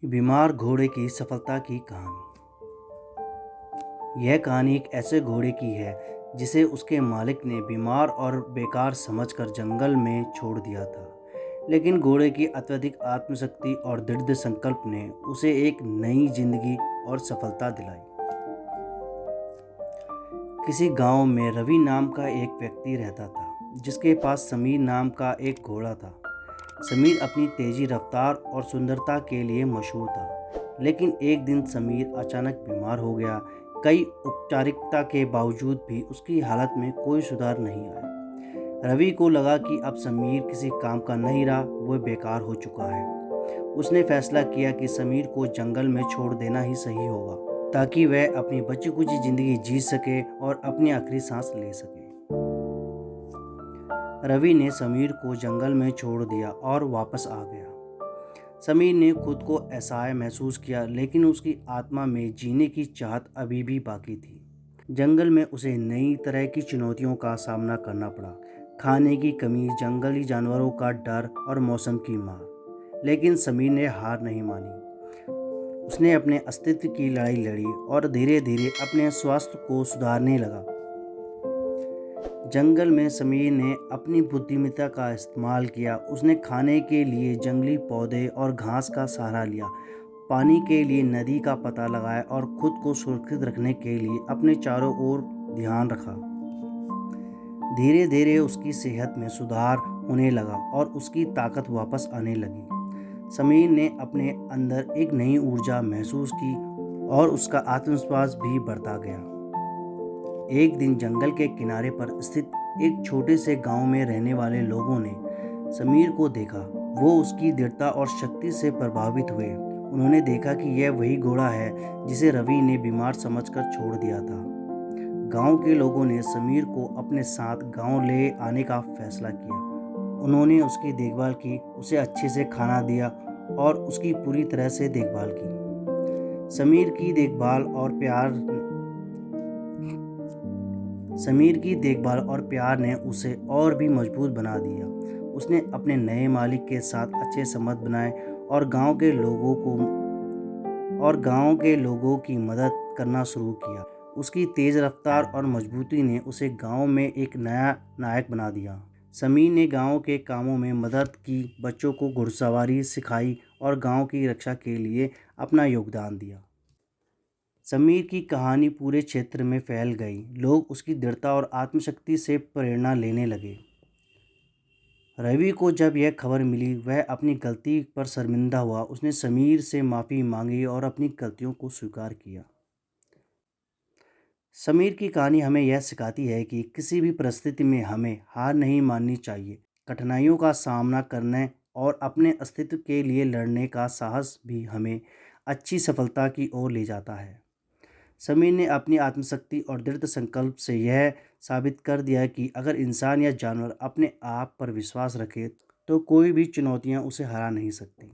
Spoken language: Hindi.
बीमार घोड़े की सफलता की कहानी। यह कहानी एक ऐसे घोड़े की है जिसे उसके मालिक ने बीमार और बेकार समझकर जंगल में छोड़ दिया था। लेकिन घोड़े की अत्यधिक आत्मशक्ति और दृढ़ संकल्प ने उसे एक नई जिंदगी और सफलता दिलाई। किसी गांव में रवि नाम का एक व्यक्ति रहता था जिसके पास समीर नाम का एक घोड़ा था। समीर अपनी तेजी रफ्तार और सुंदरता के लिए मशहूर था, लेकिन एक दिन समीर अचानक बीमार हो गया। कई उपचारिकता के बावजूद भी उसकी हालत में कोई सुधार नहीं आया। रवि को लगा कि अब समीर किसी काम का नहीं रहा, वह बेकार हो चुका है। उसने फैसला किया कि समीर को जंगल में छोड़ देना ही सही होगा, ताकि वह अपनी बची कुची जिंदगी जी सके और अपनी आखिरी सांस ले सके। रवि ने समीर को जंगल में छोड़ दिया और वापस आ गया। समीर ने खुद को असहाय महसूस किया, लेकिन उसकी आत्मा में जीने की चाहत अभी भी बाकी थी। जंगल में उसे नई तरह की चुनौतियों का सामना करना पड़ा। खाने की कमी, जंगली जानवरों का डर और मौसम की मार। लेकिन समीर ने हार नहीं मानी। उसने अपने अस्तित्व की लड़ाई लड़ी और धीरे धीरे अपने स्वास्थ्य को सुधारने लगा। जंगल में समीर ने अपनी बुद्धिमत्ता का इस्तेमाल किया। उसने खाने के लिए जंगली पौधे और घास का सहारा लिया, पानी के लिए नदी का पता लगाया और खुद को सुरक्षित रखने के लिए अपने चारों ओर ध्यान रखा। धीरे धीरे उसकी सेहत में सुधार होने लगा और उसकी ताकत वापस आने लगी। समीर ने अपने अंदर एक नई ऊर्जा महसूस की और उसका आत्मविश्वास भी बढ़ता गया। एक दिन जंगल के किनारे पर स्थित एक छोटे से गांव में रहने वाले लोगों ने समीर को देखा। वो उसकी दृढ़ता और शक्ति से प्रभावित हुए। उन्होंने देखा कि यह वही घोड़ा है जिसे रवि ने बीमार समझकर छोड़ दिया था। गांव के लोगों ने समीर को अपने साथ गांव ले आने का फैसला किया। उन्होंने उसकी देखभाल की, उसे अच्छे से खाना दिया और उसकी पूरी तरह से देखभाल की। समीर की देखभाल और प्यार ने उसे और भी मजबूत बना दिया। उसने अपने नए मालिक के साथ अच्छे संबंध बनाए और गांव के लोगों की मदद करना शुरू किया। उसकी तेज रफ्तार और मजबूती ने उसे गांव में एक नया नायक बना दिया। समीर ने गांव के कामों में मदद की, बच्चों को घुड़सवारी सिखाई और गांव की रक्षा के लिए अपना योगदान दिया। समीर की कहानी पूरे क्षेत्र में फैल गई। लोग उसकी दृढ़ता और आत्मशक्ति से प्रेरणा लेने लगे। रवि को जब यह खबर मिली, वह अपनी गलती पर शर्मिंदा हुआ। उसने समीर से माफ़ी मांगी और अपनी गलतियों को स्वीकार किया। समीर की कहानी हमें यह सिखाती है कि किसी भी परिस्थिति में हमें हार नहीं माननी चाहिए। कठिनाइयों का सामना करने और अपने अस्तित्व के लिए लड़ने का साहस भी हमें अच्छी सफलता की ओर ले जाता है। समीर ने अपनी आत्मशक्ति और दृढ़ संकल्प से यह साबित कर दिया कि अगर इंसान या जानवर अपने आप पर विश्वास रखे तो कोई भी चुनौतियां उसे हरा नहीं सकती।